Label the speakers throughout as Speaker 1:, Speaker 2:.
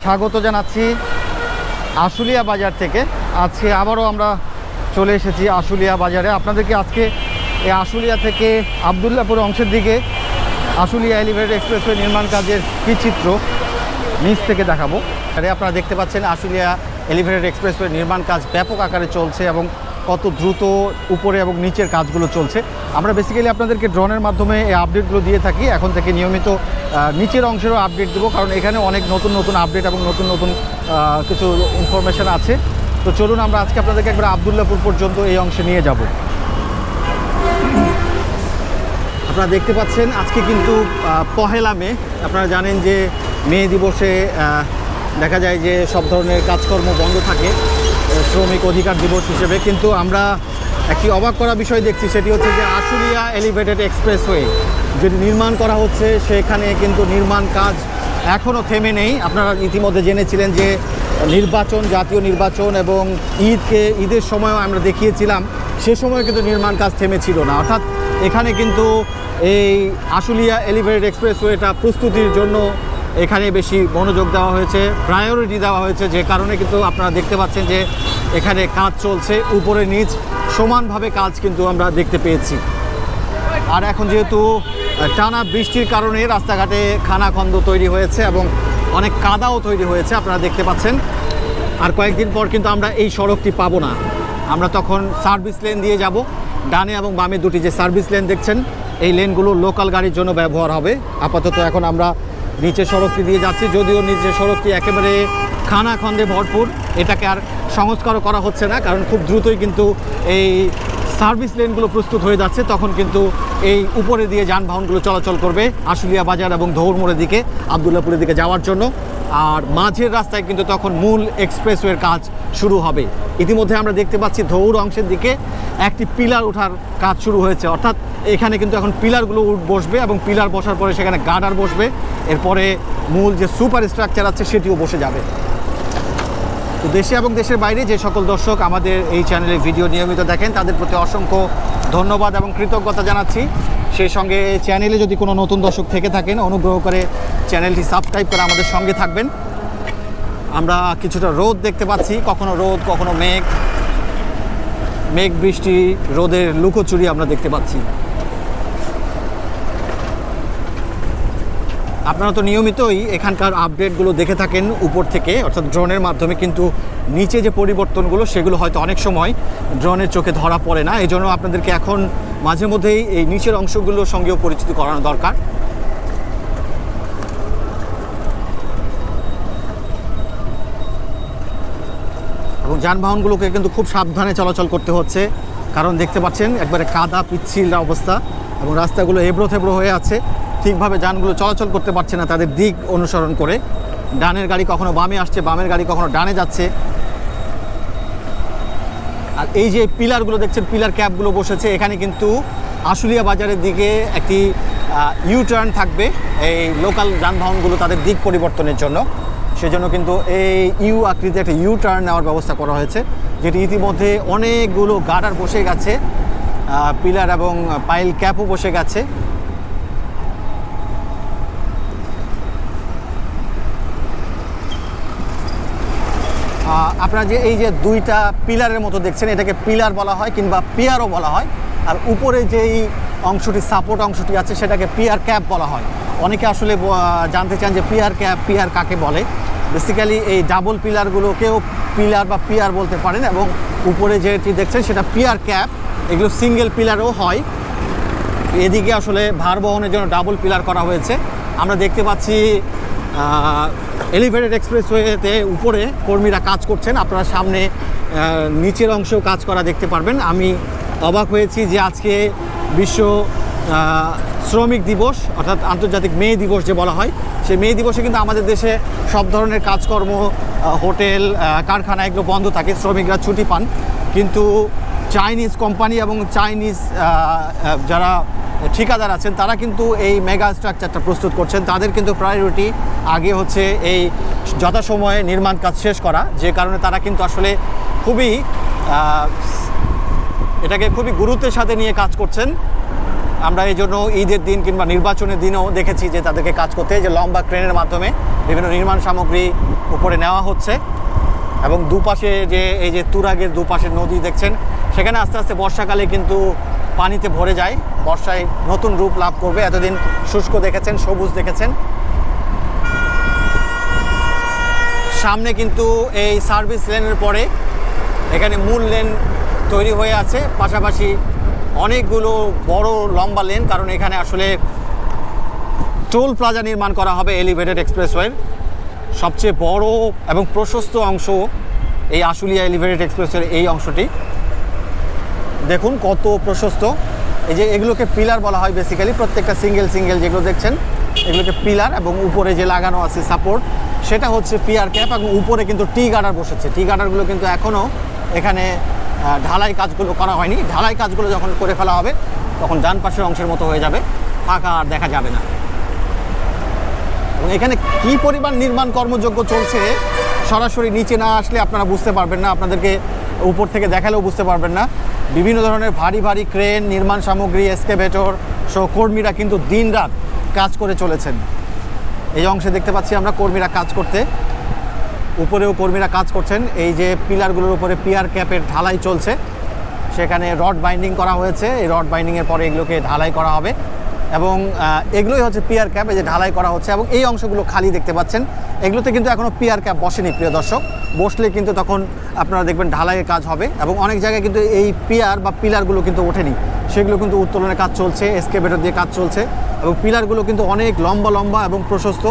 Speaker 1: স্বাগত জানাচ্ছি আশুলিয়া বাজার থেকে। আজকে আবারও আমরা চলে এসেছি আশুলিয়া বাজারে। আপনাদেরকে আজকে এই আশুলিয়া থেকে আবদুল্লাপুর অংশের দিকে আশুলিয়া এলিভেটেড এক্সপ্রেসওয়ে নির্মাণ কাজের কী চিত্র নিচ থেকে দেখাবো। আপনারা দেখতে পাচ্ছেন আশুলিয়া এলিভেটেড এক্সপ্রেসওয়ে নির্মাণ কাজ ব্যাপক আকারে চলছে এবং কত দ্রুত উপরে এবং নিচের কাজগুলো চলছে। আমরা বেসিক্যালি আপনাদেরকে ড্রোনের মাধ্যমে এই আপডেটগুলো দিয়ে থাকি। এখন থেকে নিয়মিত নিচের অংশেরও আপডেট দেবো, কারণ এখানে অনেক নতুন নতুন আপডেট এবং নতুন নতুন কিছু ইনফরমেশান আছে। তো চলুন আমরা আজকে আপনাদেরকে একবার আবদুল্লাপুর পর্যন্ত এই অংশে নিয়ে যাব। আপনারা দেখতে পাচ্ছেন আজকে কিন্তু পহেলা মে। আপনারা জানেন যে মে দিবসে দেখা যায় যে সব ধরনের কাজকর্ম বন্ধ থাকে শ্রমিক অধিকার দিবস হিসেবে, কিন্তু আমরা একটি অবাক করা বিষয় দেখছি। সেটি হচ্ছে যে আশুলিয়া এলিভেটেড এক্সপ্রেসওয়ে যেটি নির্মাণ করা হচ্ছে সেখানে কিন্তু নির্মাণ কাজ এখনও থেমে নেই। আপনারা ইতিমধ্যে জেনেছিলেন যে নির্বাচন, জাতীয় নির্বাচন এবং ঈদের সময়ও আমরা দেখিয়েছিলাম, সে সময় কিন্তু নির্মাণ কাজ থেমেছিল না। অর্থাৎ এখানে কিন্তু এই আশুলিয়া এলিভেটেড এক্সপ্রেসওয়েটা প্রস্তুতির জন্য এখানে বেশি মনোযোগ দেওয়া হয়েছে, প্রায়োরিটি দেওয়া হয়েছে, যে কারণে কিন্তু আপনারা দেখতে পাচ্ছেন যে এখানে কাজ চলছে, উপরে নিচ সমানভাবে কাজ কিন্তু আমরা দেখতে পেয়েছি। আর এখন যেহেতু টানা বৃষ্টির কারণে রাস্তাঘাটে খানাখন্দ তৈরি হয়েছে এবং অনেক কাদাও তৈরি হয়েছে, আপনারা দেখতে পাচ্ছেন। আর কয়েকদিন পর কিন্তু আমরা এই সড়কটি পাবো না, আমরা তখন সার্ভিস লেন দিয়ে যাব। ডানে এবং বামে দুটি যে সার্ভিস লেন দেখছেন, এই লেনগুলো লোকাল গাড়ির জন্য ব্যবহার হবে। আপাতত এখন আমরা নিচের সড়কটি দিয়ে যাচ্ছি, যদিও নিচের সড়কটি একেবারে খানাখন্দে ভরপুর। এটাকে আর সংস্কারও করা হচ্ছে না, কারণ খুব দ্রুতই কিন্তু এই সার্ভিস লেনগুলো প্রস্তুত হয়ে যাচ্ছে। তখন কিন্তু এই উপরে দিয়ে যানবাহনগুলো চলাচল করবে আশুলিয়া বাজার এবং ধৌরমোড়ের দিকে, আবদুল্লাপুরের দিকে যাওয়ার জন্য। আর মাঝের রাস্তায় কিন্তু তখন মূল এক্সপ্রেসওয়ের কাজ শুরু হবে। ইতিমধ্যে আমরা দেখতে পাচ্ছি ধৌর অংশের দিকে একটি পিলার ওঠার কাজ শুরু হয়েছে। অর্থাৎ এখানে কিন্তু এখন পিলারগুলো বসবে এবং পিলার বসার পরে সেখানে গার্ডার বসবে। এরপরে মূল যে সুপার স্ট্রাকচার আছে সেটিও বসে যাবে। তো দেশে এবং দেশের বাইরে যে সকল দর্শক আমাদের এই চ্যানেলে ভিডিও নিয়মিত দেখেন, তাদের প্রতি অসংখ্য ধন্যবাদ এবং কৃতজ্ঞতা জানাচ্ছি। সেই সঙ্গে চ্যানেলে যদি কোনো নতুন দর্শক থেকে থাকেন, অনুগ্রহ করে চ্যানেলটি সাবস্ক্রাইব করে আমাদের সঙ্গে থাকবেন। আমরা কিছুটা রোদ দেখতে পাচ্ছি, কখনো রোদ, কখনো মেঘ বৃষ্টি, রোদের লুকোচুরি আমরা দেখতে পাচ্ছি। আপনারা তো নিয়মিতই এখানকার আপডেটগুলো দেখে থাকেন উপর থেকে, অর্থাৎ ড্রোনের মাধ্যমে, কিন্তু নিচে যে পরিবর্তনগুলো সেগুলো হয়তো অনেক সময় ড্রোনের চোখে ধরা পড়ে না। এই জন্য আপনাদেরকে এখন মাঝে মধ্যেই এই নিচের অংশগুলোর সঙ্গেও পরিচিত করানো দরকার। এবং যানবাহনগুলোকে কিন্তু খুব সাবধানে চলাচল করতে হচ্ছে, কারণ দেখতে পাচ্ছেন একবারে কাদা পিচ্ছিল অবস্থা এবং রাস্তাগুলো এবড়ো থেবড়ো হয়ে আছে। ঠিকভাবে যানগুলো চলাচল করতে পারছে না তাদের দিক অনুসরণ করে। ডানের গাড়ি কখনো বামে আসছে, বামের গাড়ি কখনো ডানে যাচ্ছে। আর এই যে পিলারগুলো দেখছেন, পিলার ক্যাপগুলো বসেছে, এখানে কিন্তু আশুলিয়া বাজারের দিকে একটি ইউটার্ন থাকবে এই লোকাল যানবাহনগুলো তাদের দিক পরিবর্তনের জন্য। সেজন্য কিন্তু এই ইউ আকৃতি একটা ইউটার্ন নেওয়ার ব্যবস্থা করা হয়েছে, যেটি ইতিমধ্যে অনেকগুলো গার্ডার বসে গেছে, পিলার এবং পাইল ক্যাপও বসে গেছে। আপনারা যে এই যে দুইটা পিলারের মতো দেখছেন, এটাকে পিলার বলা হয় কিংবা পিয়ারও বলা হয়। আর উপরে যেই অংশটি সাপোর্ট অংশটি আছে সেটাকে পিয়ার ক্যাপ বলা হয়। অনেকে আসলে জানতে চান যে পিয়ার ক্যাপ, পিয়ার কাকে বলে। বেসিক্যালি এই ডাবল পিলারগুলোকেও পিলার বা পিয়ার বলতে পারেন, এবং উপরে যেটি দেখছেন সেটা পিয়ার ক্যাপ। এগুলো সিঙ্গেল পিলারও হয়। এদিকে আসলে ভার বহনের জন্য ডাবল পিলার করা হয়েছে। আমরা দেখতে পাচ্ছি এলিভেটেড এক্সপ্রেসওয়েতে উপরে কর্মীরা কাজ করছেন, আপনারা সামনে নিচের অংশেও কাজ করা দেখতে পারবেন। আমি অবাক হয়েছি যে আজকে বিশ্ব শ্রমিক দিবস, অর্থাৎ আন্তর্জাতিক মে দিবস যে বলা হয়, সেই মে দিবসে কিন্তু আমাদের দেশে সব ধরনের কাজকর্ম, হোটেল, কারখানা এগুলো বন্ধ থাকে, শ্রমিকরা ছুটি পান। কিন্তু চাইনিজ কোম্পানি এবং চাইনিজ যারা ঠিকাদার আছেন তারা কিন্তু এই মেগা স্ট্রাকচারটা প্রস্তুত করছেন। তাদের কিন্তু প্রায়োরিটি আগে হচ্ছে এই যথাসময়ে নির্মাণ কাজ শেষ করা, যে কারণে তারা কিন্তু আসলে এটাকে খুবই গুরুত্বের সাথে নিয়ে কাজ করছেন। আমরা এই জন্য ঈদের দিন কিংবা নির্বাচনের দিনও দেখেছি যে তাদেরকে কাজ করতে, যে লম্বা ক্রেনের মাধ্যমে বিভিন্ন নির্মাণ সামগ্রী উপরে নেওয়া হচ্ছে এবং দুপাশে যে এই যে তুরাগের দুপাশে নদী দেখছেন, সেখানে আস্তে আস্তে বর্ষাকালে কিন্তু পানিতে ভরে যায়, বর্ষায় নতুন রূপ লাভ করবে। এতদিন শুষ্ক দেখেছেন, সবুজ দেখেছেন। সামনে কিন্তু এই সার্ভিস লেনের পরে এখানে মূল লেন তৈরি হয়ে আছে, পাশাপাশি অনেকগুলো বড় লম্বা লেন, কারণ এখানে আসলে টোল প্লাজা নির্মাণ করা হবে এলিভেটেড এক্সপ্রেসওয়ের। সবচেয়ে বড় এবং প্রশস্ত অংশ এই আশুলিয়া এলিভেটেড এক্সপ্রেসওয়ের এই অংশটি দেখুন কত প্রশস্ত। এই যে এগুলোকে পিলার বলা হয় বেসিক্যালি, প্রত্যেকটা সিঙ্গেল সিঙ্গেল যেগুলো দেখছেন এগুলোকে পিলার, এবং উপরে যে লাগানো আছে সাপোর্ট সেটা হচ্ছে পিয়ার ক্যাপ, এবং উপরে কিন্তু টি গার্ডার বসেছে। টি গার্ডারগুলো কিন্তু এখনও এখানে ঢালাই কাজগুলো করা হয়নি। ঢালাই কাজগুলো যখন করে ফেলা হবে তখন ডান পাশের অংশের মতো হয়ে যাবে, ফাঁকা আর দেখা যাবে না। এবং এখানে কী পরিমাণ নির্মাণ কর্মযোগ্য চলছে সরাসরি নিচে না আসলে আপনারা বুঝতে পারবেন না, আপনাদেরকে উপর থেকে দেখালেও বুঝতে পারবেন না। বিভিন্ন ধরনের ভারী ভারী ক্রেন, নির্মাণ সামগ্রী, এক্সকেভেটর সহ কর্মীরা কিন্তু দিনরাত কাজ করে চলেছেন। এই অংশে দেখতে পাচ্ছি আমরা কর্মীরা কাজ করতে, উপরেও কর্মীরা কাজ করছেন। এই যে পিলারগুলোর উপরে পিয়ার ক্যাপের ঢালাই চলছে, সেখানে রড বাইন্ডিং করা হয়েছে। এই রড বাইন্ডিংয়ের পরে এগুলোকে ঢালাই করা হবে এবং এগুলোই হচ্ছে পিয়ার ক্যাপ, এই যে ঢালাই করা হচ্ছে। এবং এই অংশগুলো খালি দেখতে পাচ্ছেন, এগুলোতে কিন্তু এখনও পিয়ার ক্যাপ বসেনি প্রিয় দর্শক। বসলে কিন্তু তখন আপনারা দেখবেন ঢালাইয়ের কাজ হবে। এবং অনেক জায়গায় কিন্তু এই পিয়ার বা পিলারগুলো কিন্তু ওঠেনি, সেগুলো কিন্তু উত্তোলনের কাজ চলছে, এক্সকেভেটর দিয়ে কাজ চলছে। এবং পিলারগুলো কিন্তু অনেক লম্বা লম্বা এবং প্রশস্ত,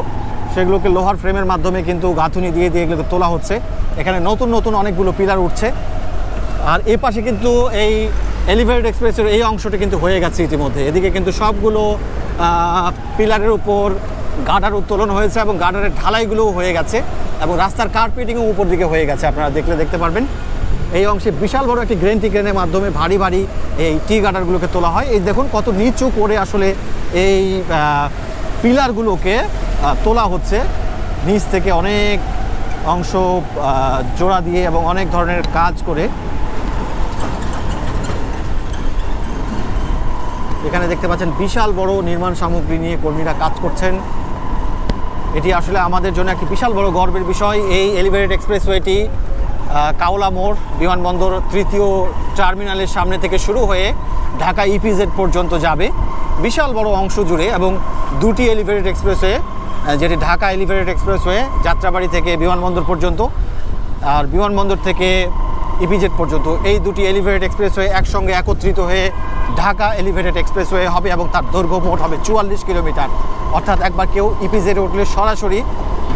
Speaker 1: সেগুলোকে লোহার ফ্রেমের মাধ্যমে কিন্তু গাঁথুনি দিয়ে দিয়ে এগুলোকে তোলা হচ্ছে। এখানে নতুন নতুন অনেকগুলো পিলার উঠছে। আর এ পাশে কিন্তু এই এলিভেটেড এক্সপ্রেসের এই অংশটি কিন্তু হয়ে গেছে ইতিমধ্যে। এদিকে কিন্তু সবগুলো পিলারের উপর গার্ডার উত্তোলন হয়েছে এবং গার্ডারের ঢালাইগুলোও হয়ে গেছে এবং রাস্তার কার্পেটিংও উপর দিকে হয়ে গেছে। আপনারা দেখলে দেখতে পারবেন এই অংশে বিশাল বড় একটি গ্রেনটি ক্রেনের মাধ্যমে ভারী ভারী এই টি গার্ডারগুলোকে তোলা হয়। এই দেখুন কত নিচু করে আসলে এই পিলারগুলোকে তোলা হচ্ছে, নিচ থেকে অনেক অংশ জোড়া দিয়ে এবং অনেক ধরনের কাজ করে। এখানে দেখতে পাচ্ছেন বিশাল বড় নির্মাণ সামগ্রী নিয়ে কর্মীরা কাজ করছেন। এটি আসলে আমাদের জন্য একটি বিশাল বড় গর্বের বিষয়। এই এলিভেটেড এক্সপ্রেসওয়েটি কাওলা মোড় বিমানবন্দর তৃতীয় টার্মিনালের সামনে থেকে শুরু হয়ে ঢাকা ইপিজেড পর্যন্ত যাবে, বিশাল বড় অংশ জুড়ে। এবং দুটি এলিভেটেড এক্সপ্রেসওয়ে, যেটি ঢাকা এলিভেটেড এক্সপ্রেসওয়ে যাত্রাবাড়ি থেকে বিমানবন্দর পর্যন্ত আর বিমানবন্দর থেকে ইপিজেড পর্যন্ত, এই দুটি এলিভেটেড এক্সপ্রেসওয়ে একসঙ্গে একত্রিত হয়ে ঢাকা এলিভেটেড এক্সপ্রেসওয়ে হবে এবং তার দৈর্ঘ্য মোট হবে 44 কিলোমিটার। অর্থাৎ একবার কেউ ইপিজেডে উঠলে সরাসরি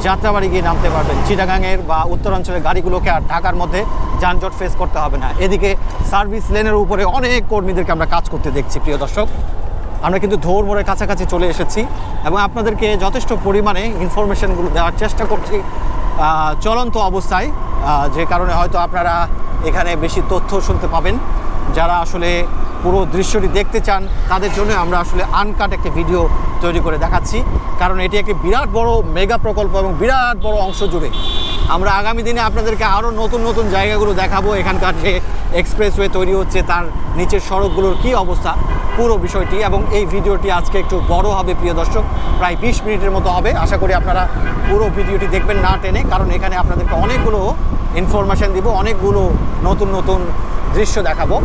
Speaker 1: যাত্রাবাড়ি গিয়ে নামতে পারবেন। চিটাগাংয়ের বা উত্তরাঞ্চলের গাড়িগুলোকে আর ঢাকার মধ্যে যানজট ফেস করতে হবে না। এদিকে সার্ভিস লেনের উপরে অনেক কর্মীদেরকে আমরা কাজ করতে দেখছি। প্রিয় দর্শক, আমরা কিন্তু ধৌর মোড়ের কাছাকাছি চলে এসেছি এবং আপনাদেরকে যথেষ্ট পরিমাণে ইনফরমেশনগুলো দেওয়ার চেষ্টা করছি চলন্ত অবস্থায়, যে কারণে হয়তো আপনারা এখানে বেশি তথ্য শুনতে পাবেন। যারা আসলে পুরো দৃশ্যটি দেখতে চান তাদের জন্য আমরা আসলে আনকাট একটি ভিডিও তৈরি করে দেখাচ্ছি, কারণ এটি একটি বিরাট বড় মেগা প্রকল্প এবং বিরাট বড় অংশ জুড়ে আমরা আগামী দিনে আপনাদেরকে আরও নতুন নতুন জায়গাগুলো দেখাবো। এখানকার যে এক্সপ্রেসওয়ে তৈরি হচ্ছে তার নিচের সড়কগুলোর কী অবস্থা, পুরো বিষয়টি। এবং এই ভিডিওটি আজকে একটু বড় হবে প্রিয় দর্শক, প্রায় 20 মিনিটের মতো হবে। আশা করি আপনারা পুরো ভিডিওটি দেখবেন না টেনে, কারণ এখানে আপনাদেরকে অনেকগুলো ইনফরমেশান দিব, অনেকগুলো নতুন নতুন দৃশ্য দেখাবো।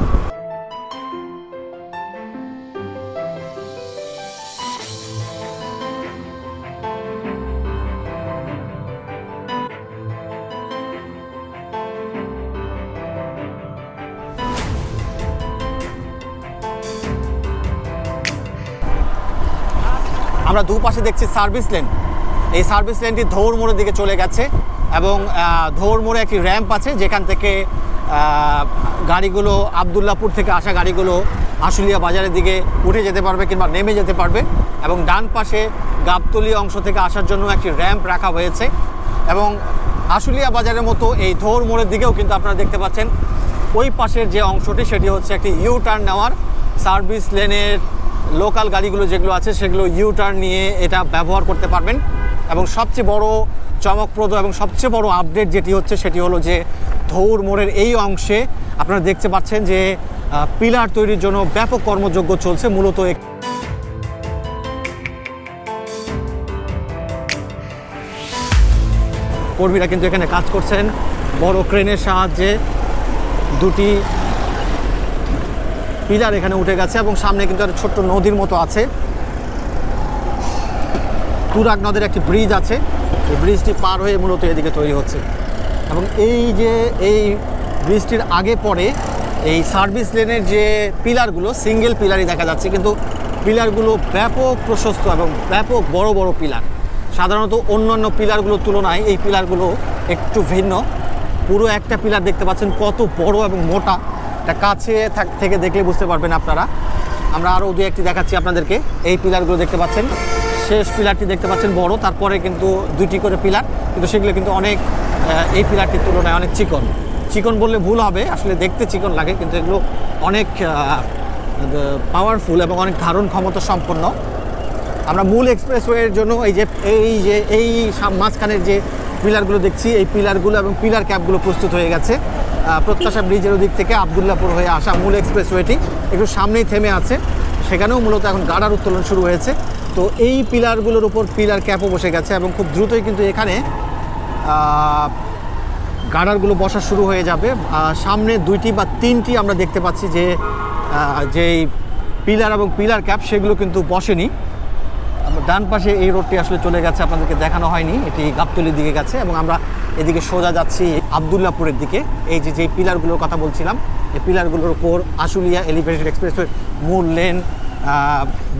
Speaker 1: আমরা দুপাশে দেখছি সার্ভিস লেন। এই সার্ভিস লেনটি ধৌর মোড়ের দিকে চলে গেছে এবং ধৌর মোড়ে একটি র্যাম্প আছে, যেখান থেকে গাড়িগুলো আবদুল্লাপুর থেকে আসা গাড়িগুলো আশুলিয়া বাজারের দিকে উঠে যেতে পারবে কিংবা নেমে যেতে পারবে। এবং ডান পাশে গাবতলী অংশ থেকে আসার জন্য একটি র্যাম্প রাখা হয়েছে। এবং আশুলিয়া বাজারের মতো এই ধৌর মোড়ের দিকেও কিন্তু আপনারা দেখতে পাচ্ছেন ওই পাশের যে অংশটি সেটি হচ্ছে একটি ইউ টার্ন নেওয়ার। সার্ভিস লেনের লোকাল গাড়িগুলো যেগুলো আছে সেগুলো ইউ টার্ন নিয়ে এটা ব্যবহার করতে পারবেন। এবং সবচেয়ে বড় চমকপ্রদ এবং সবচেয়ে বড় আপডেট যেটি হচ্ছে সেটি হলো যে ধৌর মোড়ের এই অংশে আপনারা দেখতে পাচ্ছেন যে পিলার তৈরির জন্য ব্যাপক কর্মযজ্ঞ চলছে। মূলত কর্মীরা কিন্তু এখানে কাজ করছেন বড় ক্রেনের সাহায্যে। দুটি পিলার এখানে উঠে গেছে এবং সামনে কিন্তু একটা ছোট্ট নদীর মতো আছে, তুরাগ নদের একটি ব্রিজ আছে, এই ব্রিজটি পার হয়ে মূলত এদিকে তৈরি হচ্ছে। এবং এই যে এই ব্রিজটির আগে পরে এই সার্ভিস লেনের যে পিলারগুলো সিঙ্গেল পিলারই দেখা যাচ্ছে, কিন্তু পিলারগুলো ব্যাপক প্রশস্ত এবং ব্যাপক বড় বড় পিলার। সাধারণত অন্যান্য পিলারগুলোর তুলনায় এই পিলারগুলো একটু ভিন্ন। পুরো একটা পিলার দেখতে পাচ্ছেন কত বড় এবং মোটা, এটা কাছে থেকে দেখলে বুঝতে পারবেন আপনারা। আমরা আরও দু একটি দেখাচ্ছি আপনাদেরকে। এই পিলারগুলো দেখতে পাচ্ছেন, শেষ পিলারটি দেখতে পাচ্ছেন বড়, তারপরে কিন্তু দুইটি করে পিলার, কিন্তু সেগুলো কিন্তু অনেক এই পিলারটির তুলনায় অনেক চিকন। চিকন বললে ভুল হবে, আসলে দেখতে চিকন লাগে, কিন্তু এগুলো অনেক পাওয়ারফুল এবং অনেক ধারণ ক্ষমতা সম্পন্ন। আমরা মূল এক্সপ্রেসওয়ের জন্য এই মাঝখানের যে পিলারগুলো দেখছি, এই পিলারগুলো এবং পিলার ক্যাপগুলো প্রস্তুত হয়ে গেছে। প্রত্যাশা ব্রিজের ওদিক থেকে আবদুল্লাপুর হয়ে আসা মূল এক্সপ্রেসওয়েটি একটু সামনেই থেমে আছে, সেখানেও মূলত এখন গাড়ার উত্তোলন শুরু হয়েছে। তো এই পিলারগুলোর উপর পিলার ক্যাপও বসে গেছে এবং খুব দ্রুতই কিন্তু এখানে গার্ডারগুলো বসা শুরু হয়ে যাবে। সামনে দুইটি বা তিনটি আমরা দেখতে পাচ্ছি যে যেই পিলার এবং পিলার ক্যাপ সেগুলো কিন্তু বসেনি। ডান পাশে এই রোডটি আসলে চলে গেছে, আপনাদেরকে দেখানো হয়নি, এটি গাবতলির দিকে গেছে এবং আমরা এদিকে সোজা যাচ্ছি আবদুল্লাপুরের দিকে। এই যে পিলারগুলোর কথা বলছিলাম, এই পিলারগুলোর উপর আশুলিয়া এলিভেটেড এক্সপ্রেসওয়ে মূল লেন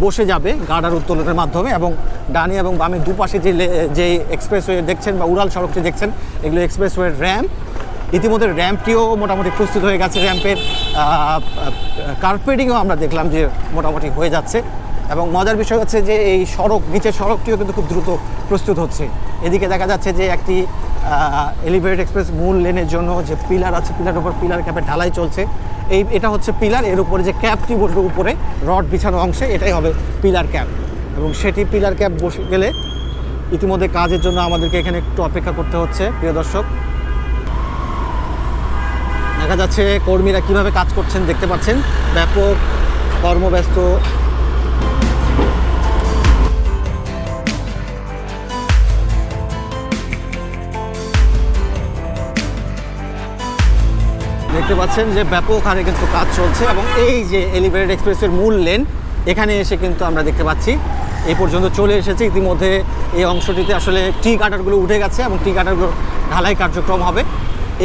Speaker 1: বসে যাবে গার্ডার উত্তোলনের মাধ্যমে। এবং ডানি এবং বামে দুপাশে যে এক্সপ্রেসওয়ে দেখছেন বা উড়াল সড়কটি দেখছেন, এগুলো এক্সপ্রেসওয়ের র্যাম্প। ইতিমধ্যে র্যাম্পটিও মোটামুটি প্রস্তুত হয়ে গেছে, র্যাম্পের কার্পেটিংও আমরা দেখলাম যে মোটামুটি হয়ে যাচ্ছে। এবং মজার বিষয় হচ্ছে যে এই নিচের সড়কটিও কিন্তু খুব দ্রুত প্রস্তুত হচ্ছে। এদিকে দেখা যাচ্ছে যে একটি এলিভেটেড এক্সপ্রেস মূল লেনের জন্য যে পিলার আছে, পিলারের উপর পিলার ক্যাপের ঢালাই চলছে। এটা হচ্ছে পিলার, এর উপরে যে ক্যাপটি বসবে উপরে রড বিছানো অংশে, এটাই হবে পিলার ক্যাপ। এবং সেটি পিলার ক্যাপ বসে গেলে ইতিমধ্যে কাজের জন্য আমাদেরকে এখানে একটু অপেক্ষা করতে হচ্ছে। প্রিয় দর্শক, দেখা যাচ্ছে কর্মীরা কিভাবে কাজ করছেন দেখতে পাচ্ছেন, ব্যাপক কর্মব্যস্ত। দেখতে পাচ্ছেন যে ব্যাপক হারে কিন্তু কাজ চলছে। এবং এই যে এলিভেটেড এক্সপ্রেসের মূল লেন, এখানে এসে কিন্তু আমরা দেখতে পাচ্ছি এই পর্যন্ত চলে এসেছে। ইতিমধ্যে এই অংশটিতে আসলে টি কাটারগুলো উঠে গেছে এবং টি কাটারগুলো ঢালাই কার্যক্রম হবে।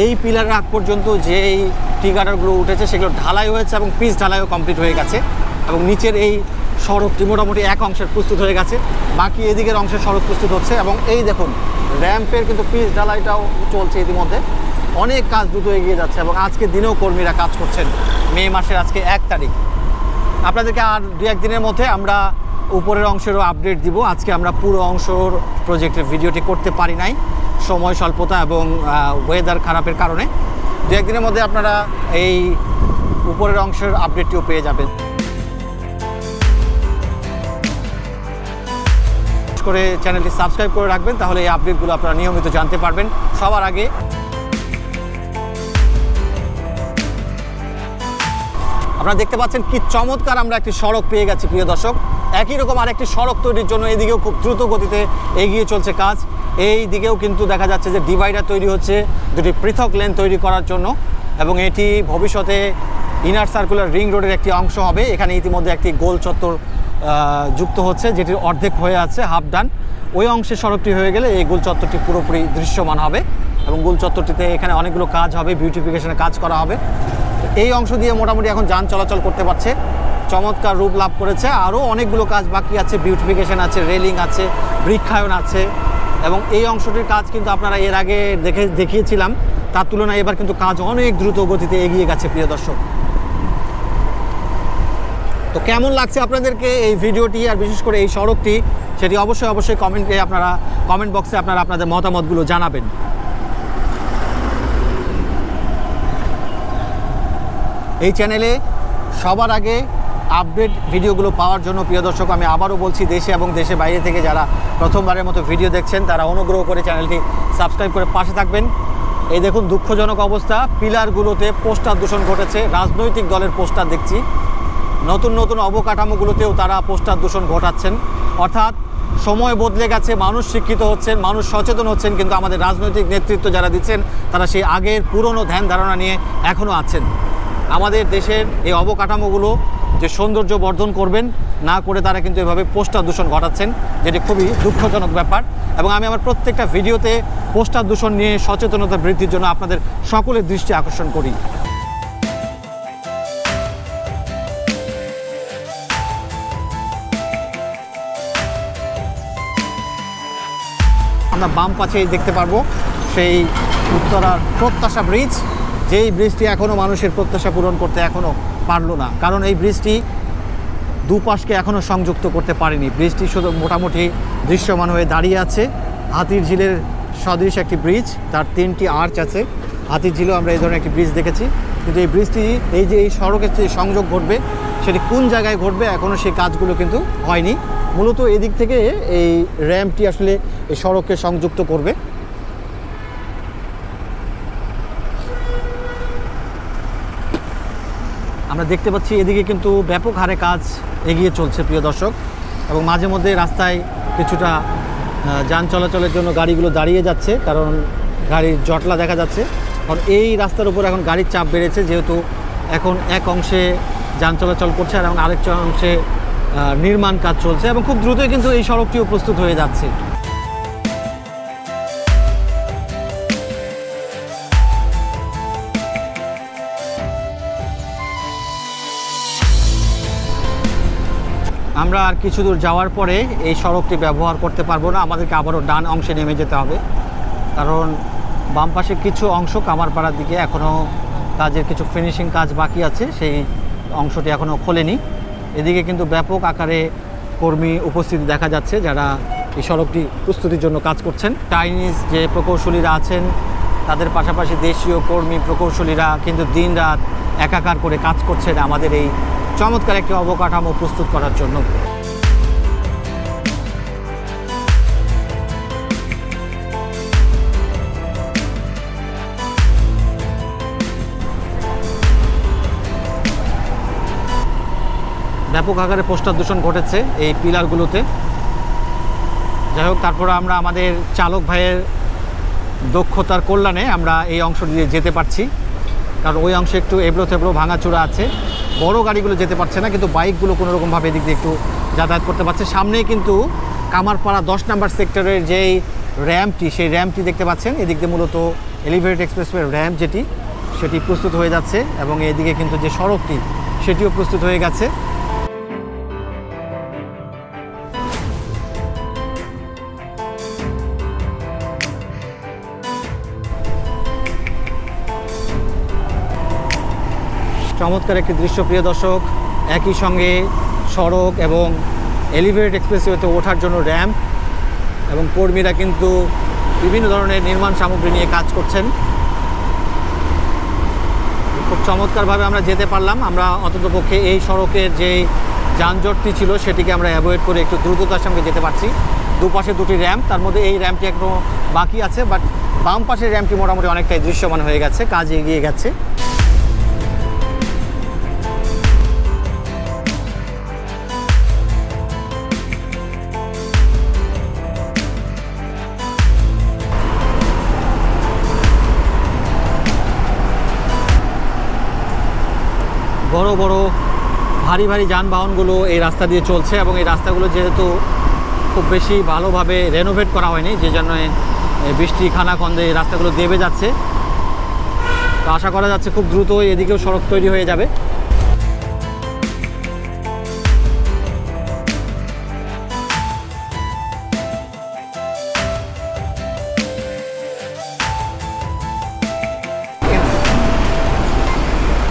Speaker 1: এই পিলারের আগ পর্যন্ত যেই টি কাটারগুলো উঠেছে সেগুলো ঢালাই হয়েছে এবং পিচ ঢালাইও কমপ্লিট হয়ে গেছে। এবং নিচের এই সড়কটি মোটামুটি এক অংশের প্রস্তুত হয়ে গেছে, বাকি এদিকের অংশের সড়ক প্রস্তুত হচ্ছে। এবং এই দেখুন র্যাম্পের কিন্তু পিচ ঢালাইটাও চলছে ইতিমধ্যে। অনেক কাজ দ্রুত এগিয়ে যাচ্ছে এবং আজকে দিনেও কর্মীরা কাজ করছেন। মে মাসের আজকে 1 তারিখ। আপনাদেরকে আর 2-1 দিনের মধ্যে আমরা উপরের অংশেরও আপডেট দিব। আজকে আমরা পুরো অংশর প্রজেক্টের ভিডিওটি করতে পারি নাই, সময় স্বল্পতা এবং ওয়েদার খারাপের কারণে। 2-1 দিনের মধ্যে আপনারা এই উপরের অংশের আপডেটটিও পেয়ে যাবেন। করে চ্যানেলটি সাবস্ক্রাইব করে রাখবেন, তাহলে এই আপডেটগুলো আপনারা নিয়মিত জানতে পারবেন সবার আগে। আপনারা দেখতে পাচ্ছেন কি চমৎকার আমরা একটি সড়ক পেয়ে গেছি প্রিয় দর্শক। একই রকম আরেকটি সড়ক তৈরির জন্য এদিকেও খুব দ্রুত গতিতে এগিয়ে চলছে কাজ। এই দিকেও কিন্তু দেখা যাচ্ছে যে ডিভাইডার তৈরি হচ্ছে দুটি পৃথক লেন তৈরি করার জন্য, এবং এটি ভবিষ্যতে ইনার সার্কুলার রিং রোডের একটি অংশ হবে। এখানে ইতিমধ্যে একটি গোল চত্বর যুক্ত হচ্ছে, যেটির অর্ধেক হয়ে আছে, হাফ ডান। ওই অংশের সড়কটি হয়ে গেলে এই গোল চত্বরটি পুরোপুরি দৃশ্যমান হবে এবং গোল চত্বরটিতে এখানে অনেকগুলো কাজ হবে, বিউটিফিকেশনের কাজ করা হবে। এই অংশ দিয়ে মোটামুটি এখন যান চলাচল করতে পারছে, চমৎকার রূপ লাভ করেছে। আরও অনেকগুলো কাজ বাকি আছে, বিউটিফিকেশন আছে, রেলিং আছে, বৃক্ষায়ন আছে। এবং এই অংশটির কাজ কিন্তু আপনারা এর আগে দেখিয়েছিলাম, তার তুলনায় এবার কিন্তু কাজ অনেক দ্রুত গতিতে এগিয়ে গেছে প্রিয় দর্শক। তো কেমন লাগছে আপনাদেরকে এই ভিডিওটি আর বিশেষ করে এই সড়কটি, সেটি অবশ্যই কমেন্ট বক্সে আপনারা আপনাদের মতামতগুলো জানাবেন। এই চ্যানেলে সবার আগে আপডেট ভিডিওগুলো পাওয়ার জন্য প্রিয় দর্শক আমি আবারও বলছি, দেশে এবং দেশের বাইরে থেকে যারা প্রথমবারের মতো ভিডিও দেখছেন তারা অনুগ্রহ করে চ্যানেলটি সাবস্ক্রাইব করে পাশে থাকবেন। এই দেখুন দুঃখজনক অবস্থা, পিলারগুলোতে পোস্টার দূষণ ঘটেছে, রাজনৈতিক দলের পোস্টার দেখছি। নতুন নতুন অবকাঠামোগুলোতেও তারা পোস্টার দূষণ ঘটাচ্ছেন, অর্থাৎ সময় বদলে গেছে, মানুষ শিক্ষিত হচ্ছেন, মানুষ সচেতন হচ্ছেন, কিন্তু আমাদের রাজনৈতিক নেতৃত্ব যারা দিচ্ছেন তারা সেই আগের পুরনো ধ্যান ধারণা নিয়ে এখনও আছেন। আমাদের দেশের এই অবকাঠামোগুলো যে সৌন্দর্য বর্ধন করবেন না করে তারা কিন্তু এভাবে পোস্টার দূষণ ঘটাচ্ছেন, যেটি খুবই দুঃখজনক ব্যাপার। এবং আমি আমার প্রত্যেকটা ভিডিওতে পোস্টার দূষণ নিয়ে সচেতনতা বৃদ্ধির জন্য আপনাদের সকলের দৃষ্টি আকর্ষণ করি। আমরা বাম পাশে দেখতে পারবো সেই উত্তরার প্রত্যাশা ব্রিজ, যেই ব্রিজটি এখনও মানুষের প্রত্যাশা পূরণ করতে এখনও পারলো না, কারণ এই ব্রিজটি দুপাশকে এখনও সংযুক্ত করতে পারেনি। ব্রিজটি শুধু মোটামুটি দৃশ্যমান হয়ে দাঁড়িয়ে আছে। হাতির ঝিলের সদৃশ একটি ব্রিজ, তার 3টি আর্চ আছে। হাতির ঝিলেও আমরা এই ধরনের একটি ব্রিজ দেখেছি, কিন্তু এই ব্রিজটি এই যে এই সড়কের যে সংযোগ ঘটবে সেটি কোন জায়গায় ঘটবে এখনও সেই কাজগুলো কিন্তু হয়নি। মূলত এদিক থেকে এই র্যাম্পটি আসলে এই সড়ককে সংযুক্ত করবে। আমরা দেখতে পাচ্ছি এদিকে কিন্তু ব্যাপক হারে কাজ এগিয়ে চলছে প্রিয় দর্শক, এবং মাঝে মধ্যে রাস্তায় কিছুটা যান চলাচলের জন্য গাড়িগুলো দাঁড়িয়ে যাচ্ছে, কারণ গাড়ির জটলা দেখা যাচ্ছে। কারণ এই রাস্তার উপর এখন গাড়ির চাপ বেড়েছে, যেহেতু এখন এক অংশে যান চলাচল করছে আর এখন আরেকটা অংশে নির্মাণ কাজ চলছে, এবং খুব দ্রুতই কিন্তু এই সড়কটিও প্রস্তুত হয়ে যাচ্ছে। আমরা আর কিছু দূর যাওয়ার পরে এই সড়কটি ব্যবহার করতে পারবো না, আমাদেরকে আবারও ডান অংশে নেমে যেতে হবে, কারণ বাম পাশে কিছু অংশ কামারপাড়ার দিকে এখনও কাজের কিছু ফিনিশিং কাজ বাকি আছে, সেই অংশটি এখনও খোলেনি। এদিকে কিন্তু ব্যাপক আকারে কর্মী উপস্থিতি দেখা যাচ্ছে যারা এই সড়কটি প্রস্তুতির জন্য কাজ করছেন। চাইনিজ যে প্রকৌশলীরা আছেন তাদের পাশাপাশি দেশীয় কর্মী প্রকৌশলীরা কিন্তু দিনরাত একাকার করে কাজ করছেন আমাদের এই চমৎকার একটি অবকাঠামো প্রস্তুত করার জন্য। ব্যাপক আকারে পোস্টার দূষণ ঘটেছে এই পিলারগুলোতে। যাই হোক, তারপরে আমরা আমাদের চালক ভাইয়ের দক্ষতার কল্যাণে আমরা এই অংশ দিয়ে যেতে পারছি, কারণ ওই অংশে একটু এবড়ো থেবড়ো ভাঙাচোরা আছে, বড় গাড়িগুলো যেতে পারছে না, কিন্তু বাইকগুলো কোনোরকমভাবে এদিক দিয়ে একটু যাতায়াত করতে পারছে। সামনেই কিন্তু কামারপাড়া 10 নম্বর সেক্টরের যেই র্যাম্পটি, সেই র্যাম্পটি দেখতে পাচ্ছেন। এদিক দিয়ে মূলত এলিভেটেড এক্সপ্রেসওয়ের র্যাম্প সেটি প্রস্তুত হয়ে যাচ্ছে, এবং এদিকে কিন্তু যে সড়কটি সেটিও প্রস্তুত হয়ে গেছে। চমৎকার একটি দৃশ্য প্রিয় দর্শক, একই সঙ্গে সড়ক এবং এলিভেটেড এক্সপ্রেসওয়েতে ওঠার জন্য র্যাম্প, এবং কর্মীরা কিন্তু বিভিন্ন ধরনের নির্মাণ সামগ্রী নিয়ে কাজ করছেন। খুব চমৎকারভাবে আমরা যেতে পারলাম। আমরা অন্ততপক্ষে এই সড়কের যে যানজটটি ছিল সেটিকে আমরা অ্যাভয়েড করে একটু দ্রুততার সঙ্গে যেতে পারছি। দুপাশে দুটি র্যাম্প, তার মধ্যে এই র্যাম্পটি এখনও বাকি আছে, বাট বাম পাশের র্যাম্পটি মোটামুটি অনেকটাই দৃশ্যমান হয়ে গেছে, কাজ এগিয়ে গেছে। বড় বড় ভারী ভারী যানবাহনগুলো এই রাস্তা দিয়ে চলছে, এবং এই রাস্তাগুলো যেহেতু খুব বেশি ভালোভাবে রেনোভেট করা হয়নি, যে জন্য বৃষ্টি খানাখন্দে এই রাস্তাগুলো দেবে যাচ্ছে। তো আশা করা যাচ্ছে খুব দ্রুত এদিকেও সড়ক তৈরি হয়ে যাবে।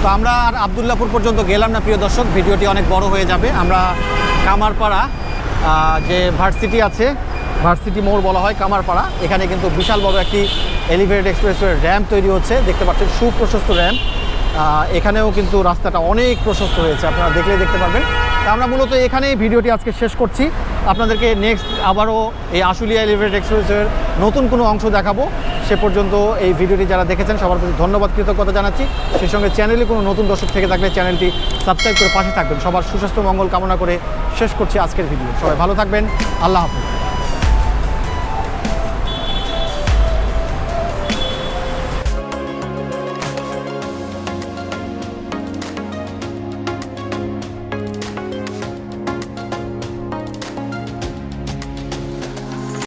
Speaker 1: তো আমরা আর আবদুল্লাপুর পর্যন্ত গেলাম না প্রিয় দর্শক, ভিডিওটি অনেক বড় হয়ে যাবে। আমরা কামারপাড়া যে ভার্সিটি আছে, ভার্সিটি মোড় বলা হয় কামারপাড়া, এখানে কিন্তু বিশাল বড় একটি এলিভেটেড এক্সপ্রেসওয়ে র্যাম্প তৈরি হচ্ছে। দেখতে পাচ্ছেন সুপ্রশস্ত র্যাম্প, এখানেও কিন্তু রাস্তাটা অনেক প্রশস্ত হয়েছে, আপনারা দেখলে দেখতে পারবেন। তা আমরা মূলত এখানেই ভিডিওটি আজকে শেষ করছি। আপনাদেরকে নেক্সট আবারও এই আশুলিয়া এলিভেটেড এক্সপ্রেসওয়ের নতুন কোনো অংশ দেখাবো। সে পর্যন্ত এই ভিডিওটি যারা দেখেছেন সবার প্রতি ধন্যবাদ, কৃতজ্ঞতা জানাচ্ছি। সেই সঙ্গে চ্যানেলে কোনো নতুন দর্শক থেকে থাকলে চ্যানেলটি সাবস্ক্রাইব করে পাশে থাকবেন। সবার সুস্বাস্থ্য মঙ্গল কামনা করে শেষ করছি আজকের ভিডিও। সবাই ভালো থাকবেন, আল্লাহ হাফেজ।